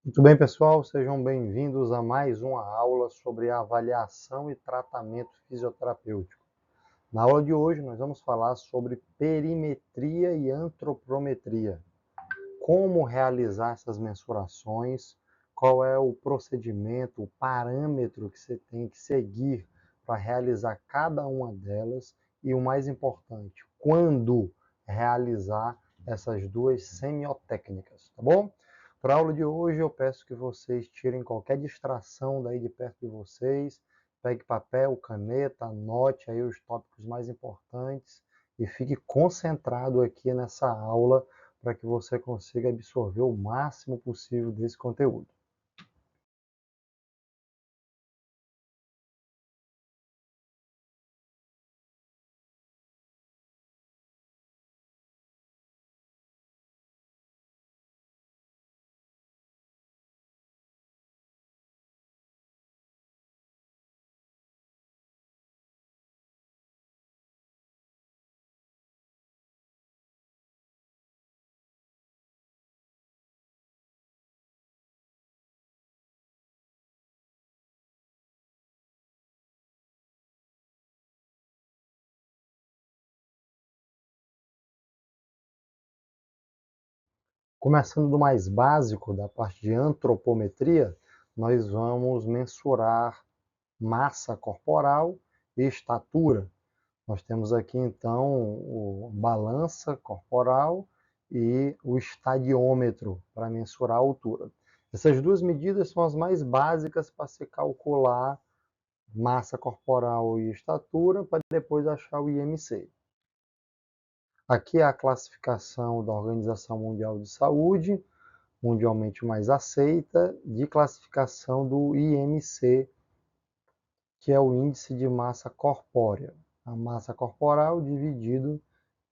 Muito bem, pessoal, sejam bem-vindos a mais uma aula sobre avaliação e tratamento fisioterapêutico. Na aula de hoje, nós vamos falar sobre perimetria e antropometria. Como realizar essas mensurações, qual é o procedimento, o parâmetro que você tem que seguir para realizar cada uma delas e, o mais importante, quando realizar essas duas semiotécnicas, tá bom? Para a aula de hoje, eu peço que vocês tirem qualquer distração daí de perto de vocês, pegue papel, caneta, anote aí os tópicos mais importantes e fique concentrado aqui nessa aula para que você consiga absorver o máximo possível desse conteúdo. Começando do mais básico, da parte de antropometria, nós vamos mensurar massa corporal e estatura. Nós temos aqui então a balança corporal e o estadiômetro para mensurar a altura. Essas duas medidas são as mais básicas para se calcular massa corporal e estatura, para depois achar o IMC. Aqui é a classificação da Organização Mundial de Saúde, mundialmente mais aceita, de classificação do IMC, que é o Índice de Massa Corpórea. A massa corporal dividido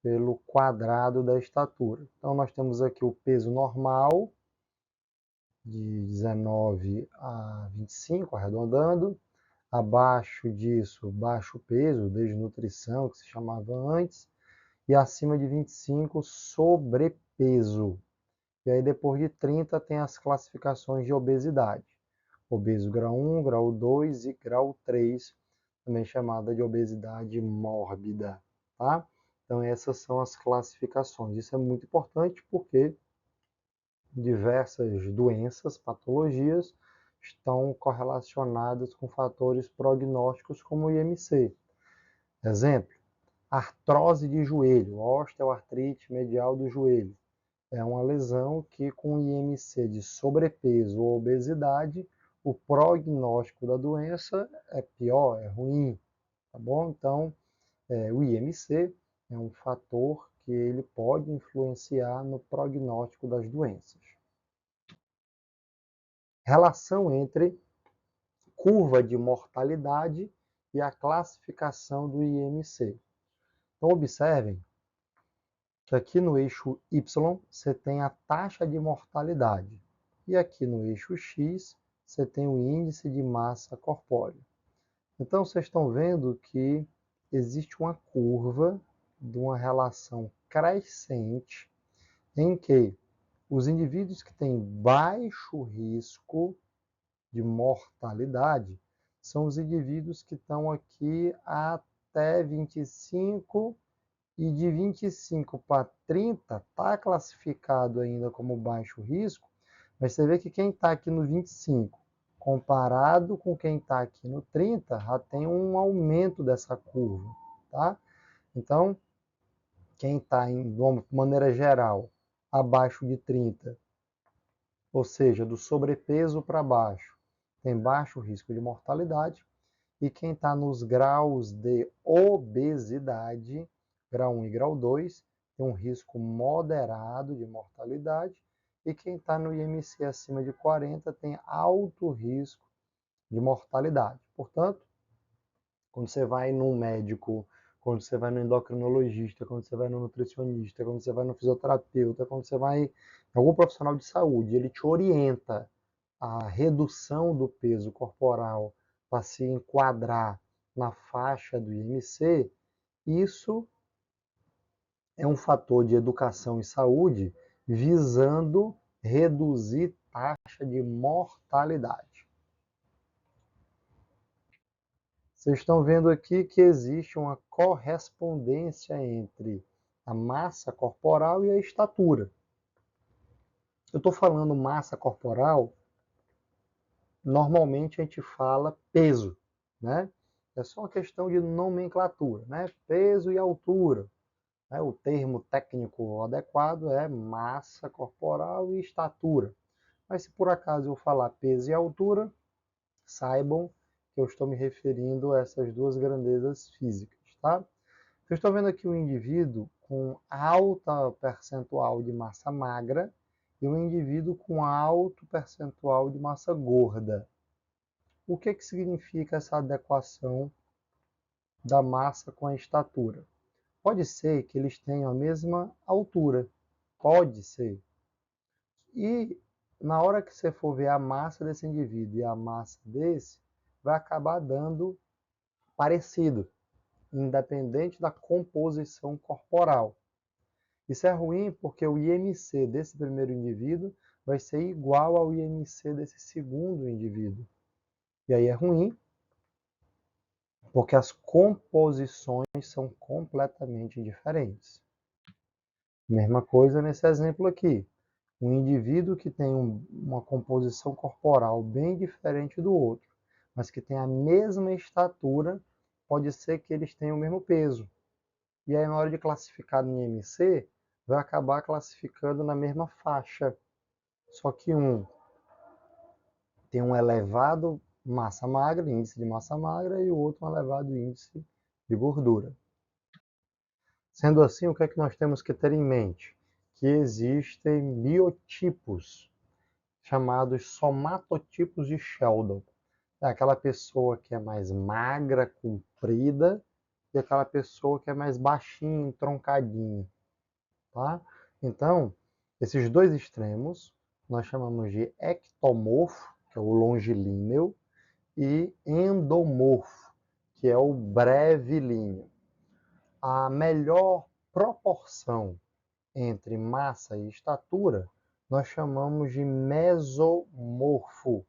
pelo quadrado da estatura. Então, nós temos aqui o peso normal, de 19 a 25, arredondando. Abaixo disso, baixo peso, desnutrição, que se chamava antes. E acima de 25, sobrepeso. E aí, depois de 30, tem as classificações de obesidade. Obeso grau 1, grau 2 e grau 3, também chamada de obesidade mórbida. Tá? Então, essas são as classificações. Isso é muito importante porque diversas doenças, patologias, estão correlacionadas com fatores prognósticos como o IMC. Exemplo, artrose de joelho, osteoartrite medial do joelho. É uma lesão que, com IMC de sobrepeso ou obesidade, o prognóstico da doença é pior, é ruim, tá bom? Então, o IMC é um fator que ele pode influenciar no prognóstico das doenças. Relação entre curva de mortalidade e a classificação do IMC. Então, observem que aqui no eixo Y você tem a taxa de mortalidade e aqui no eixo X você tem o índice de massa corpórea. Então, vocês estão vendo que existe uma curva de uma relação crescente em que os indivíduos que têm baixo risco de mortalidade são os indivíduos que estão aqui até 25 e de 25 para 30 está classificado ainda como baixo risco, mas você vê que quem está aqui no 25, comparado com quem está aqui no 30, já tem um aumento dessa curva, tá? Então, quem está, de uma maneira geral, abaixo de 30, ou seja, do sobrepeso para baixo, tem baixo risco de mortalidade, e quem está nos graus de obesidade, grau 1 e grau 2, tem um risco moderado de mortalidade, e quem está no IMC acima de 40 tem alto risco de mortalidade. Portanto, quando você vai num médico, quando você vai no endocrinologista, quando você vai no nutricionista, quando você vai no fisioterapeuta, quando você vai em algum profissional de saúde, ele te orienta a redução do peso corporal para se enquadrar na faixa do IMC, isso é um fator de educação e saúde visando reduzir taxa de mortalidade. Vocês estão vendo aqui que existe uma correspondência entre a massa corporal e a estatura. Eu estou falando massa corporal, normalmente a gente fala peso, né? É só uma questão de nomenclatura, né? Peso e altura. Né? O termo técnico adequado é massa corporal e estatura. Mas se por acaso eu falar peso e altura, saibam que eu estou me referindo a essas duas grandezas físicas, tá? Eu estou vendo aqui um indivíduo com alta percentual de massa magra e um indivíduo com alto percentual de massa gorda. O que significa essa adequação da massa com a estatura? Pode ser que eles tenham a mesma altura, pode ser. E na hora que você for ver a massa desse indivíduo e a massa desse, vai acabar dando parecido, independente da composição corporal. Isso é ruim porque o IMC desse primeiro indivíduo vai ser igual ao IMC desse segundo indivíduo. E aí é ruim porque as composições são completamente diferentes. Mesma coisa nesse exemplo aqui. Um indivíduo que tem uma composição corporal bem diferente do outro, mas que tem a mesma estatura, pode ser que eles tenham o mesmo peso. E aí, na hora de classificar no IMC, vai acabar classificando na mesma faixa. Só que um tem um elevado massa magra, índice de massa magra, e o outro um elevado índice de gordura. Sendo assim, o que é que nós temos que ter em mente? Que existem biotipos, chamados somatotipos de Sheldon. É aquela pessoa que é mais magra, comprida, e aquela pessoa que é mais baixinha, entroncadinha. Tá? Então, esses dois extremos nós chamamos de ectomorfo, que é o longilíneo, e endomorfo, que é o brevilíneo. A melhor proporção entre massa e estatura nós chamamos de mesomorfo.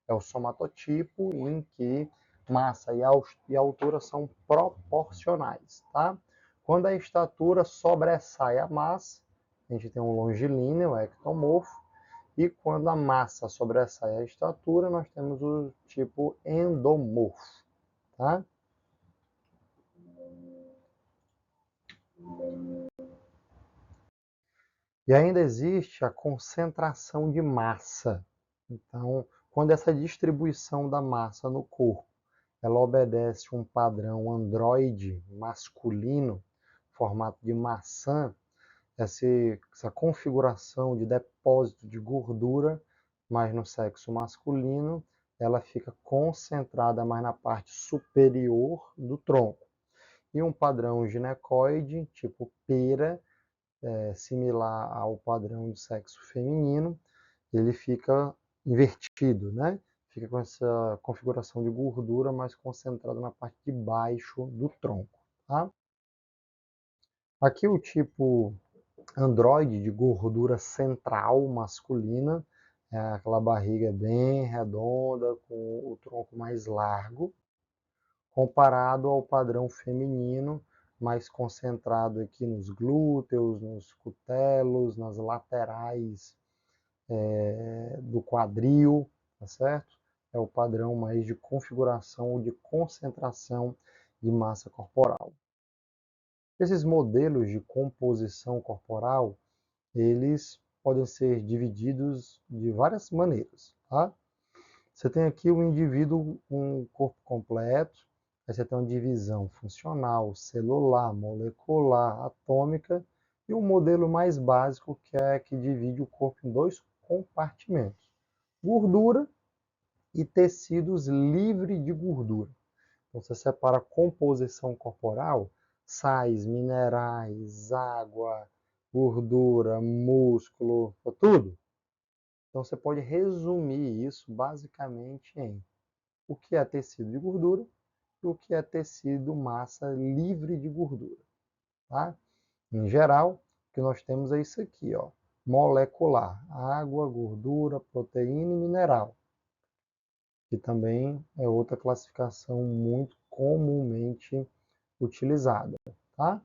É o somatotipo em que massa e altura são proporcionais. Tá? Quando a estatura sobressai a massa, a gente tem um longilíneo, ectomorfo, e quando a massa sobressai a estatura, nós temos o tipo endomorfo. Tá? E ainda existe a concentração de massa. Então, quando essa distribuição da massa no corpo ela obedece um padrão androide masculino, formato de maçã, essa configuração de depósito de gordura, mas no sexo masculino, ela fica concentrada mais na parte superior do tronco. E um padrão ginecoide, tipo pera, similar ao padrão do sexo feminino, ele fica invertido, né? Fica com essa configuração de gordura mais concentrada na parte de baixo do tronco. Tá? Aqui o tipo androide de gordura central masculina, é aquela barriga bem redonda, com o tronco mais largo, comparado ao padrão feminino, mais concentrado aqui nos glúteos, nos cutelos, nas laterais do quadril, tá certo? É o padrão mais de configuração ou de concentração de massa corporal. Esses modelos de composição corporal, eles podem ser divididos de várias maneiras, tá? Você tem aqui o indivíduo com um corpo completo, aí você tem uma divisão funcional, celular, molecular, atômica, e o modelo mais básico, que é que divide o corpo em dois compartimentos: gordura e tecidos livres de gordura. Então, você separa a composição corporal, sais, minerais, água, gordura, músculo, tudo. Então, você pode resumir isso basicamente em o que é tecido de gordura e o que é tecido massa livre de gordura. Tá? Em geral, o que nós temos é isso aqui, ó. molecular, água, gordura, proteína e mineral, que também é outra classificação muito comumente utilizada, tá?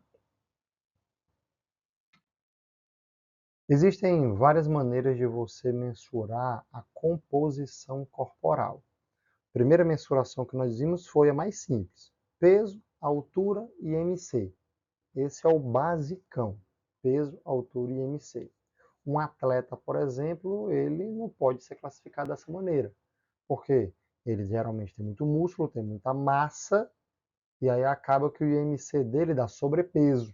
Existem várias maneiras de você mensurar a composição corporal. A primeira mensuração que nós vimos foi a mais simples: peso, altura e IMC. Esse é o basicão: peso, altura e IMC. Um atleta, por exemplo, ele não pode ser classificado dessa maneira, porque ele geralmente tem muito músculo, tem muita massa, e aí acaba que o IMC dele dá sobrepeso.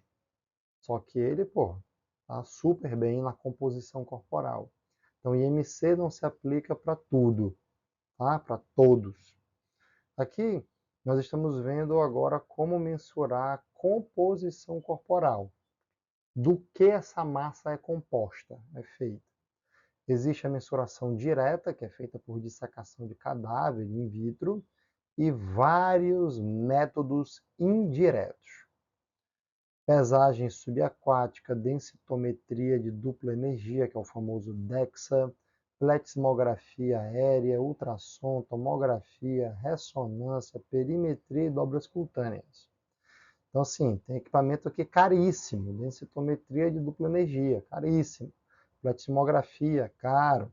Só que ele, pô, tá super bem na composição corporal. Então, o IMC não se aplica para tudo, tá? Para todos. Aqui, nós estamos vendo agora como mensurar a composição corporal. Do que essa massa é composta, é feita. Existe a mensuração direta, que é feita por dissecação de cadáver in vitro, e vários métodos indiretos. Pesagem subaquática, densitometria de dupla energia, que é o famoso DEXA, pletismografia aérea, ultrassom, tomografia, ressonância, perimetria e dobras cutâneas. Então, assim, tem equipamento aqui caríssimo, densitometria de dupla energia, caríssimo. Pletismografia, caro.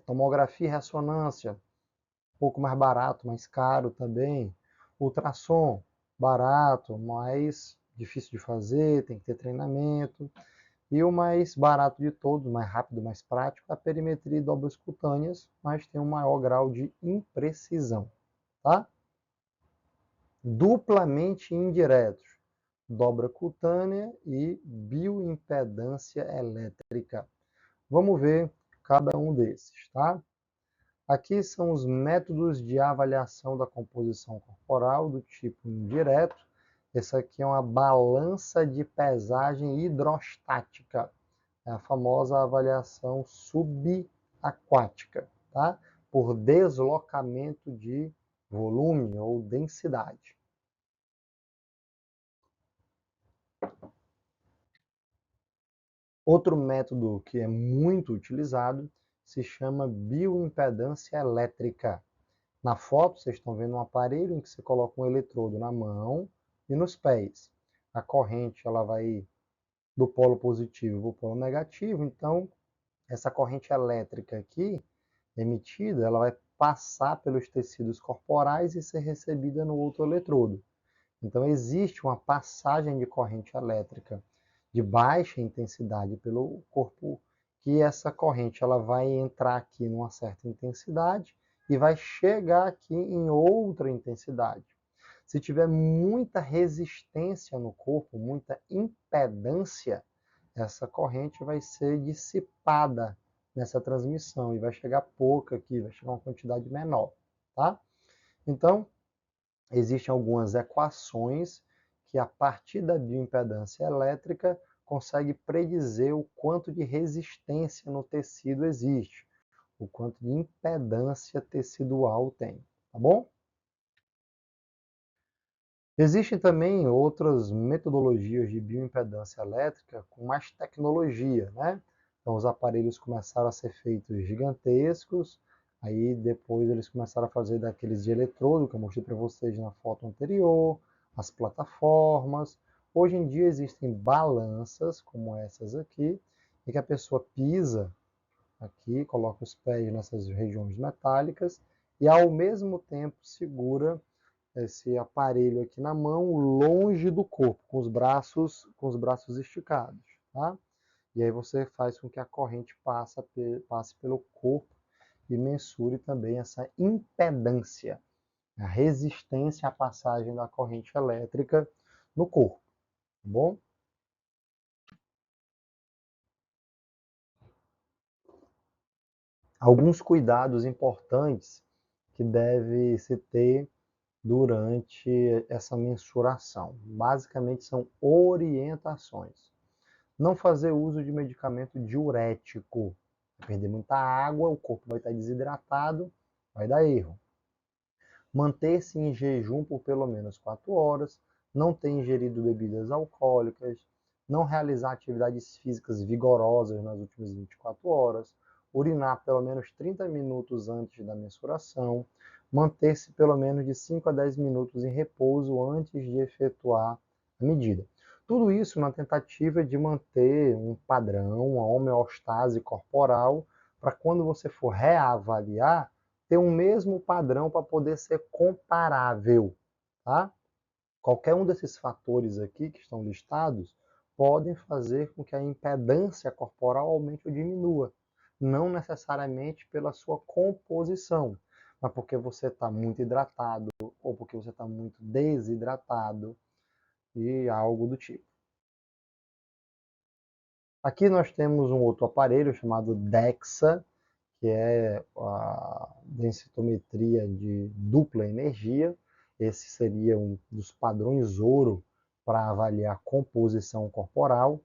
Tomografia e ressonância, um pouco mais barato, mais caro também. Ultrassom, barato, mas difícil de fazer, tem que ter treinamento. E o mais barato de todos, mais rápido, mais prático, a perimetria e dobras cutâneas, mas tem um maior grau de imprecisão, tá? Duplamente indiretos: dobra cutânea e bioimpedância elétrica. Vamos ver cada um desses, tá? Aqui são os métodos de avaliação da composição corporal do tipo indireto. Essa aqui é uma balança de pesagem hidrostática, é a famosa avaliação subaquática, tá? Por deslocamento de volume ou densidade. Outro método que é muito utilizado se chama bioimpedância elétrica. Na foto, vocês estão vendo um aparelho em que você coloca um eletrodo na mão e nos pés. A corrente ela vai do polo positivo para o polo negativo, então essa corrente elétrica aqui emitida, ela vai passar pelos tecidos corporais e ser recebida no outro eletrodo. Então existe uma passagem de corrente elétrica de baixa intensidade pelo corpo, que essa corrente ela vai entrar aqui numa certa intensidade e vai chegar aqui em outra intensidade. Se tiver muita resistência no corpo, muita impedância, essa corrente vai ser dissipada nessa transmissão e vai chegar pouca aqui, vai chegar uma quantidade menor, tá? Então, existem algumas equações que, a partir da bioimpedância elétrica, consegue predizer o quanto de resistência no tecido existe, o quanto de impedância tecidual tem, tá bom? Existem também outras metodologias de bioimpedância elétrica com mais tecnologia, né? Então, os aparelhos começaram a ser feitos gigantescos, aí depois eles começaram a fazer daqueles de eletrodo, que eu mostrei para vocês na foto anterior, as plataformas. Hoje em dia existem balanças, como essas aqui, em que a pessoa pisa aqui, coloca os pés nessas regiões metálicas e, ao mesmo tempo, segura esse aparelho aqui na mão, longe do corpo, com os braços esticados, tá? E aí você faz com que a corrente passe pelo corpo e mensure também essa impedância, a resistência à passagem da corrente elétrica no corpo, tá bom? Alguns cuidados importantes que deve se ter durante essa mensuração. Basicamente são orientações. Não fazer uso de medicamento diurético. Vai perder muita água, o corpo vai estar desidratado, vai dar erro. Manter-se em jejum por pelo menos 4 horas, não ter ingerido bebidas alcoólicas, não realizar atividades físicas vigorosas nas últimas 24 horas, urinar pelo menos 30 minutos antes da mensuração, manter-se pelo menos de 5 a 10 minutos em repouso antes de efetuar a medida. Tudo isso na tentativa de manter um padrão, uma homeostase corporal, para quando você for reavaliar, ter um mesmo padrão para poder ser comparável, tá? Qualquer um desses fatores aqui que estão listados podem fazer com que a impedância corporal aumente ou diminua, não necessariamente pela sua composição, mas porque você está muito hidratado ou porque você está muito desidratado e algo do tipo. Aqui nós temos um outro aparelho chamado DEXA, que é a densitometria de dupla energia. Esse seria um dos padrões ouro para avaliar a composição corporal.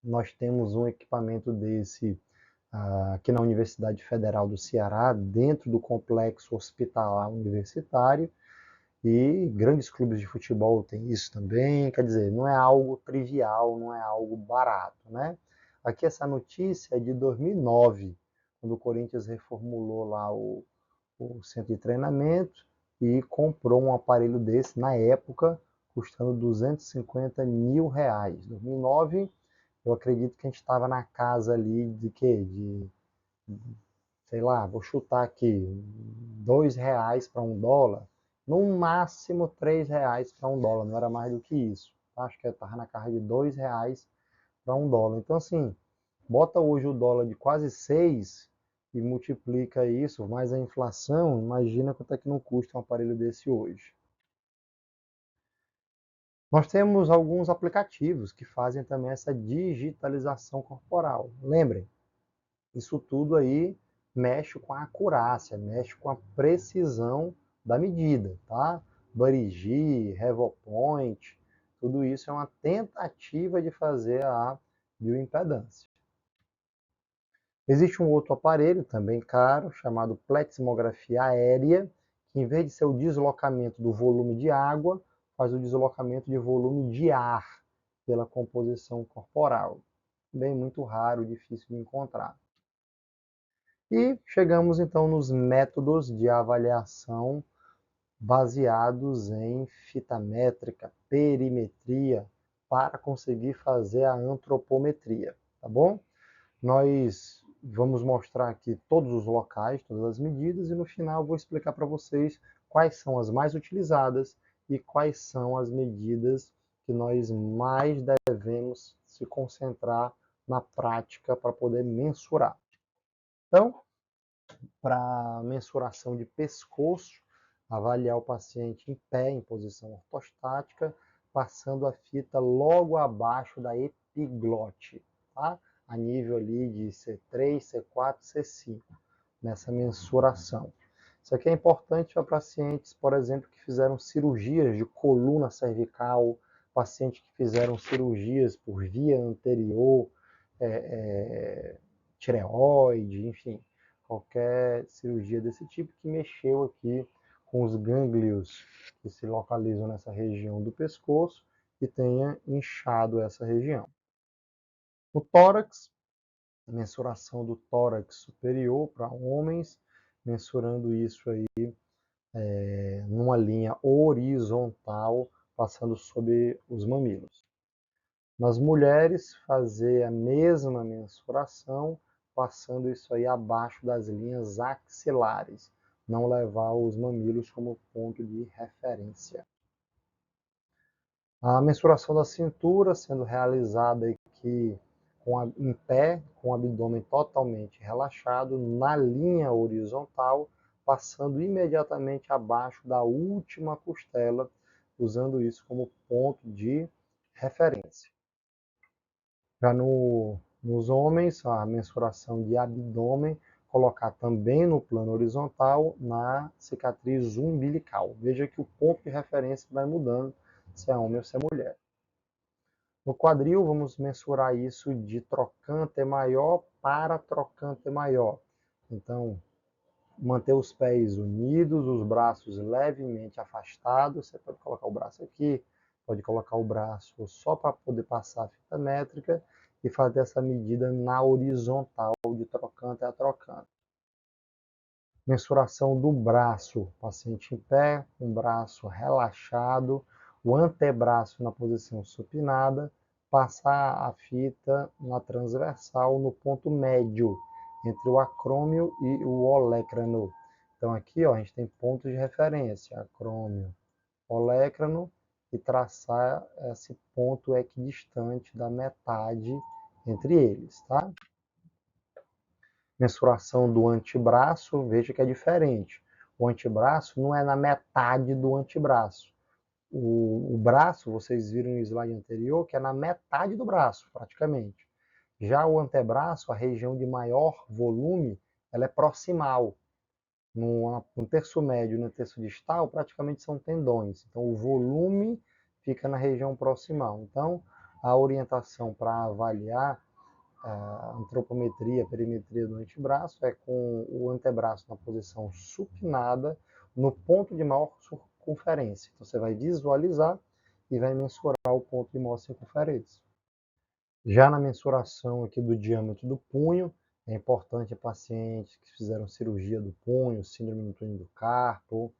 Nós temos um equipamento desse aqui na Universidade Federal do Ceará, dentro do complexo hospitalar universitário, e grandes clubes de futebol têm isso também. Quer dizer, não é algo trivial, não é algo barato, né? Aqui essa notícia é de 2009, quando o Corinthians reformulou lá o centro de treinamento e comprou um aparelho desse, na época, custando R$ 250 mil. 2009, eu acredito que a gente estava na casa ali de quê? Sei lá, vou chutar aqui, R$ 2 para $1. No máximo R$ 3 para $1, não era mais do que isso. Acho que eu estava na casa de R$ 2 para $1. Então, assim, bota hoje o dólar de quase 6 e multiplica isso, mais a inflação, imagina quanto é que não custa um aparelho desse hoje. Nós temos alguns aplicativos que fazem também essa digitalização corporal. Lembrem, isso tudo aí mexe com a acurácia, mexe com a precisão da medida, tá? Barigi, Revopoint, tudo isso é uma tentativa de fazer a bioimpedância. Existe um outro aparelho, também caro, chamado pleximografia aérea, que em vez de ser o deslocamento do volume de água, faz o deslocamento de volume de ar pela composição corporal. Bem, muito raro, difícil de encontrar. E chegamos então nos métodos de avaliação baseados em fita métrica, perimetria, para conseguir fazer a antropometria, tá bom? Nós vamos mostrar aqui todos os locais, todas as medidas, e no final vou explicar para vocês quais são as mais utilizadas e quais são as medidas que nós mais devemos se concentrar na prática para poder mensurar. Então, para mensuração de pescoço, avaliar o paciente em pé, em posição ortostática, passando a fita logo abaixo da epiglote, tá? A nível ali de C3, C4, C5, nessa mensuração. Isso aqui é importante para pacientes, por exemplo, que fizeram cirurgias de coluna cervical, pacientes que fizeram cirurgias por via anterior, tireoide, enfim, qualquer cirurgia desse tipo que mexeu aqui com os gânglios que se localizam nessa região do pescoço e tenha inchado essa região. O tórax, mensuração do tórax superior para homens, mensurando isso aí numa linha horizontal, passando sobre os mamilos. Nas mulheres, fazer a mesma mensuração, passando isso aí abaixo das linhas axilares, não levar os mamilos como ponto de referência. A mensuração da cintura sendo realizada aqui em pé, com o abdômen totalmente relaxado, na linha horizontal, passando imediatamente abaixo da última costela, usando isso como ponto de referência. Já nos homens, a mensuração de abdômen, colocar também no plano horizontal, na cicatriz umbilical. Veja que o ponto de referência vai mudando, se é homem ou se é mulher. No quadril, vamos mensurar isso de trocante maior para trocante maior. Então, manter os pés unidos, os braços levemente afastados. Você pode colocar o braço aqui, Pode colocar o braço só para poder passar a fita métrica e fazer essa medida na horizontal, de trocante a trocante. Mensuração do braço, paciente em pé, com o braço relaxado, o antebraço na posição supinada, passar a fita na transversal no ponto médio, entre o acrômio e o olecrano. Então aqui ó, a gente tem pontos de referência, acrômio, olecrano, e traçar esse ponto equidistante da metade entre eles, tá? Mensuração do antebraço, veja que é diferente. O antebraço não é na metade do antebraço. O braço, vocês viram no slide anterior, que é na metade do braço, praticamente. Já o antebraço, a região de maior volume, ela é proximal. No terço médio e no terço distal, praticamente são tendões. Então, o volume fica na região proximal. Então, a orientação para avaliar a antropometria, a perimetria do antebraço é com o antebraço na posição supinada, no ponto de maior circunferência. Então, você vai visualizar e vai mensurar o ponto de maior circunferência. Já na mensuração aqui do diâmetro do punho, é importante pacientes que fizeram cirurgia do punho, síndrome do túnel do carpo,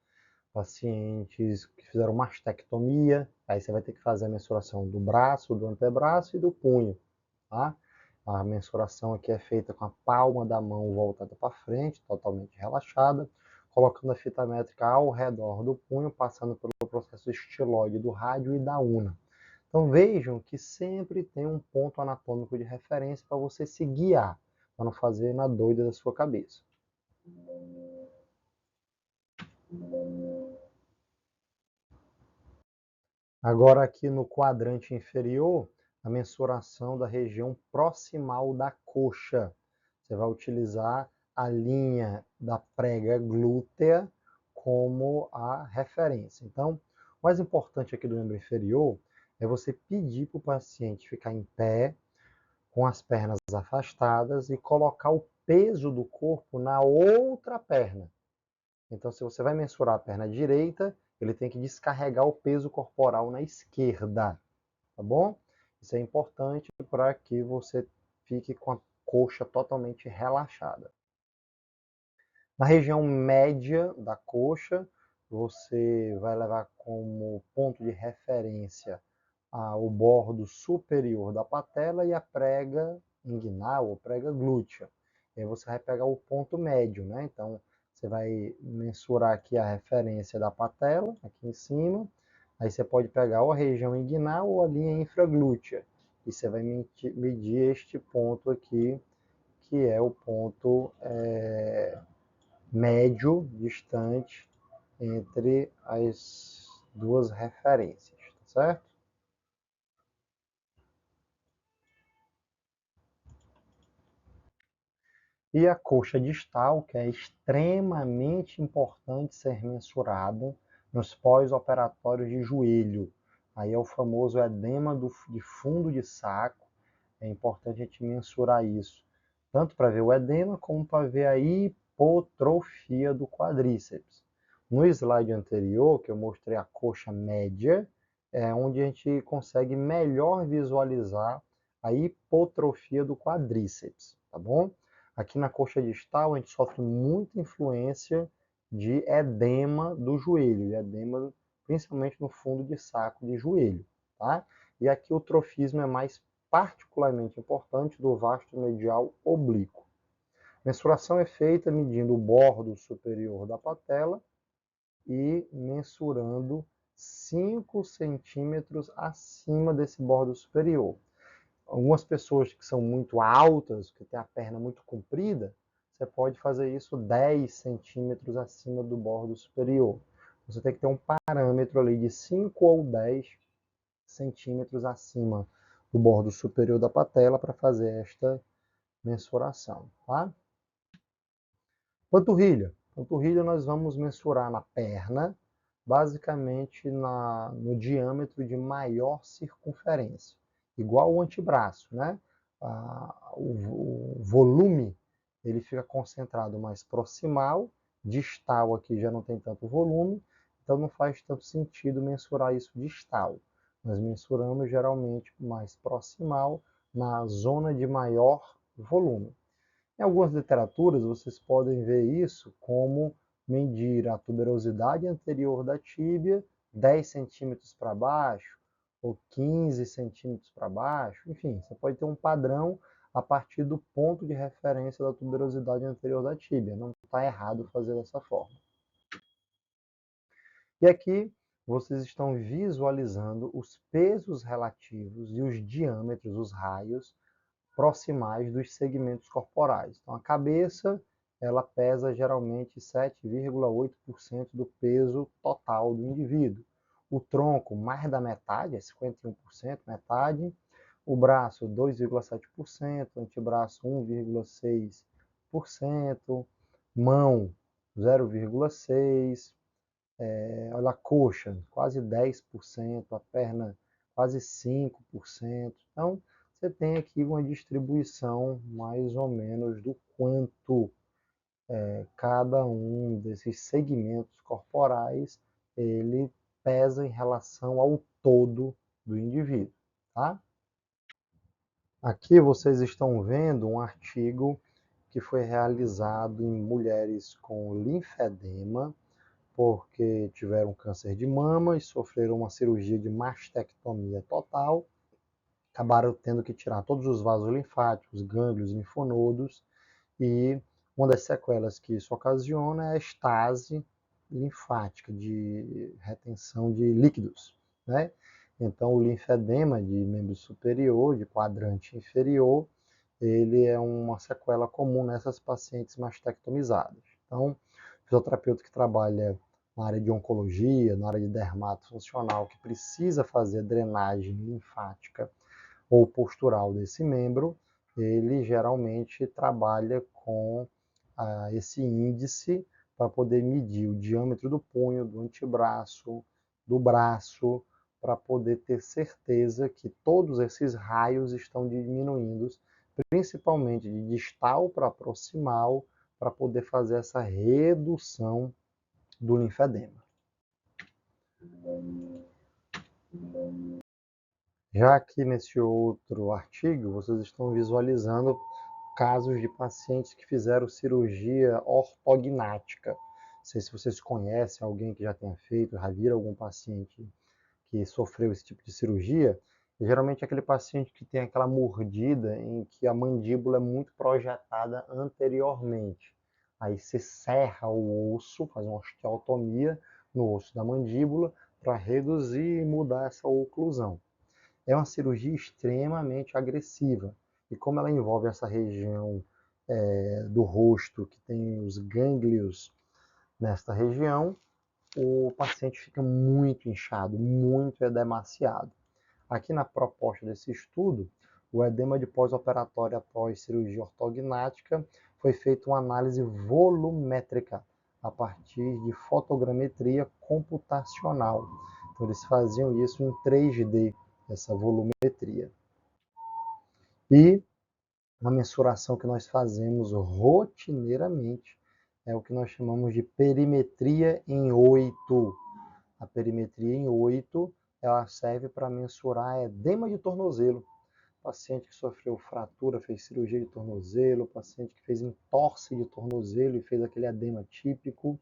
pacientes que fizeram mastectomia, aí você vai ter que fazer a mensuração do braço, do antebraço e do punho, tá? A mensuração aqui é feita com a palma da mão voltada para frente, totalmente relaxada, colocando a fita métrica ao redor do punho, passando pelo processo estiloide do rádio e da una. Então vejam que sempre tem um ponto anatômico de referência para você se guiar, para não fazer na doida da sua cabeça. Agora aqui no quadrante inferior, a mensuração da região proximal da coxa. Você vai utilizar a linha da prega glútea como a referência. Então, o mais importante aqui do membro inferior é você pedir para o paciente ficar em pé, com as pernas afastadas e colocar o peso do corpo na outra perna. Então, se você vai mensurar a perna direita, ele tem que descarregar o peso corporal na esquerda, tá bom? Isso é importante para que você fique com a coxa totalmente relaxada. Na região média da coxa, você vai levar como ponto de referência o bordo superior da patela e a prega inguinal ou prega glútea. E aí você vai pegar o ponto médio, né? Então, você vai mensurar aqui a referência da patela, aqui em cima. Aí você pode pegar ou a região inguinal ou a linha infraglútea. E você vai medir este ponto aqui, que é o ponto médio distante entre as duas referências, tá certo? E a coxa distal, que é extremamente importante ser mensurada nos pós-operatórios de joelho. Aí é o famoso edema de fundo de saco. É importante a gente mensurar isso, tanto para ver o edema como para ver a hipotrofia do quadríceps. No slide anterior, que eu mostrei a coxa média, é onde a gente consegue melhor visualizar a hipotrofia do quadríceps, tá bom? Aqui na coxa distal, a gente sofre muita influência de edema do joelho, edema principalmente no fundo de saco de joelho, tá? E aqui o trofismo é mais particularmente importante do vasto medial oblíquo. Mensuração é feita medindo o bordo superior da patela e mensurando 5 centímetros acima desse bordo superior. Algumas pessoas que são muito altas, que têm a perna muito comprida, você pode fazer isso 10 centímetros acima do bordo superior. Você tem que ter um parâmetro ali de 5 ou 10 centímetros acima do bordo superior da patela para fazer esta mensuração, tá? Panturrilha. Panturrilha nós vamos mensurar na perna, basicamente no diâmetro de maior circunferência, igual o antebraço, né? O volume ele fica concentrado mais proximal, distal aqui já não tem tanto volume, então não faz tanto sentido mensurar isso distal. Nós mensuramos geralmente mais proximal, na zona de maior volume. Em algumas literaturas, vocês podem ver isso como medir a tuberosidade anterior da tíbia 10 centímetros para baixo ou 15 centímetros para baixo. Enfim, você pode ter um padrão a partir do ponto de referência da tuberosidade anterior da tíbia. Não está errado fazer dessa forma. E aqui vocês estão visualizando os pesos relativos e os diâmetros, os raios proximais dos segmentos corporais. Então, a cabeça, ela pesa geralmente 7,8% do peso total do indivíduo. O tronco, mais da metade, é 51%, metade. O braço, 2,7%, o antebraço, 1,6%, mão, 0,6%, olha a coxa, quase 10%, a perna, quase 5%. Então, você tem aqui uma distribuição mais ou menos do quanto cada um desses segmentos corporais ele pesa em relação ao todo do indivíduo, tá? Aqui vocês estão vendo um artigo que foi realizado em mulheres com linfedema, porque tiveram câncer de mama e sofreram uma cirurgia de mastectomia total, acabaram tendo que tirar todos os vasos linfáticos, gânglios, linfonodos, e uma das sequelas que isso ocasiona é a estase linfática, de retenção de líquidos, né? Então, o linfedema de membro superior, de quadrante inferior, ele é uma sequela comum nessas pacientes mastectomizadas. Então, o fisioterapeuta que trabalha na área de oncologia, na área de dermato funcional, que precisa fazer drenagem linfática ou postural desse membro, ele geralmente trabalha com esse índice para poder medir o diâmetro do punho, do antebraço, do braço, para poder ter certeza que todos esses raios estão diminuindo, principalmente de distal para proximal, para poder fazer essa redução do linfedema. Já aqui nesse outro artigo, vocês estão visualizando casos de pacientes que fizeram cirurgia ortognática. Não sei se vocês conhecem alguém que já tenha feito, já viram algum paciente que sofreu esse tipo de cirurgia. E geralmente é aquele paciente que tem aquela mordida em que a mandíbula é muito projetada anteriormente. Aí você serra o osso, faz uma osteotomia no osso da mandíbula para reduzir e mudar essa oclusão. É uma cirurgia extremamente agressiva. E como ela envolve essa região do rosto, que tem os gânglios nesta região, o paciente fica muito inchado, muito edemaciado. Aqui na proposta desse estudo, o edema de pós-operatório após cirurgia ortognática foi feita uma análise volumétrica a partir de fotogrametria computacional. Então, eles faziam isso em 3D, essa volumetria. E uma mensuração que nós fazemos rotineiramente é o que nós chamamos de perimetria em 8. A perimetria em 8, ela serve para mensurar edema de tornozelo. Paciente que sofreu fratura, fez cirurgia de tornozelo, paciente que fez entorse de tornozelo e fez aquele edema típico.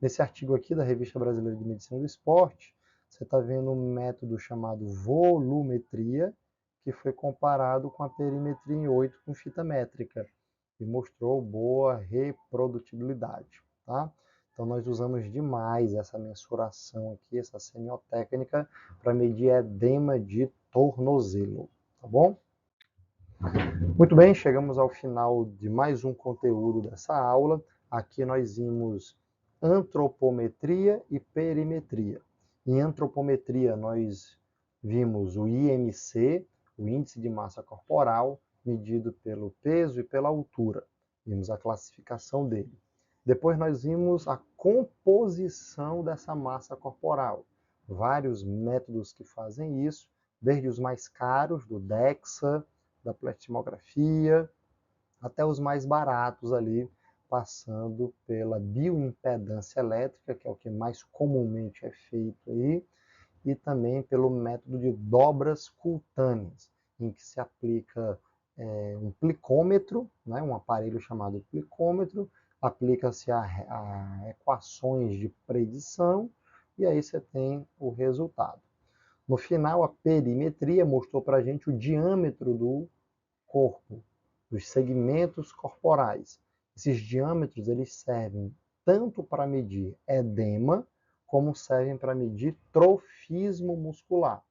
Nesse artigo aqui da Revista Brasileira de Medicina do Esporte, você está vendo um método chamado volumetria, que foi comparado com a perimetria em 8 com fita métrica, e mostrou boa reprodutibilidade. Tá? Então, nós usamos demais essa mensuração aqui, essa semiotécnica, para medir edema de tornozelo. Tá bom? Muito bem, chegamos ao final de mais um conteúdo dessa aula. Aqui nós vimos antropometria e perimetria. Em antropometria, nós vimos o IMC, o índice de massa corporal, medido pelo peso e pela altura. Vimos a classificação dele. Depois nós vimos a composição dessa massa corporal. Vários métodos que fazem isso, desde os mais caros, do DEXA, da pletismografia, até os mais baratos ali, passando pela bioimpedância elétrica, que é o que mais comumente é feito aí, e também pelo método de dobras cutâneas, em que se aplica um plicômetro, né, um aparelho chamado plicômetro, aplica-se a equações de predição e aí você tem o resultado. No final, a perimetria mostrou para a gente o diâmetro do corpo, dos segmentos corporais. Esses diâmetros eles servem tanto para medir edema, como servem para medir trofismo muscular.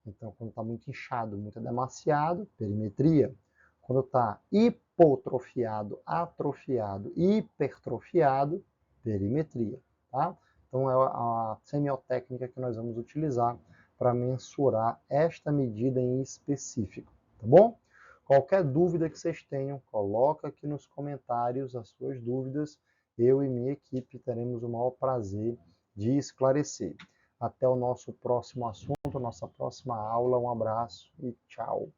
Então, quando está muito inchado, muito edemaciado, perimetria. Quando está hipotrofiado, atrofiado, hipertrofiado, perimetria. Tá? Então, é a semiotécnica que nós vamos utilizar para mensurar esta medida em específico. Tá bom? Qualquer dúvida que vocês tenham, coloca aqui nos comentários as suas dúvidas. Eu e minha equipe teremos o maior prazer de esclarecer. Até o nosso próximo assunto, nossa próxima aula. Um abraço e tchau.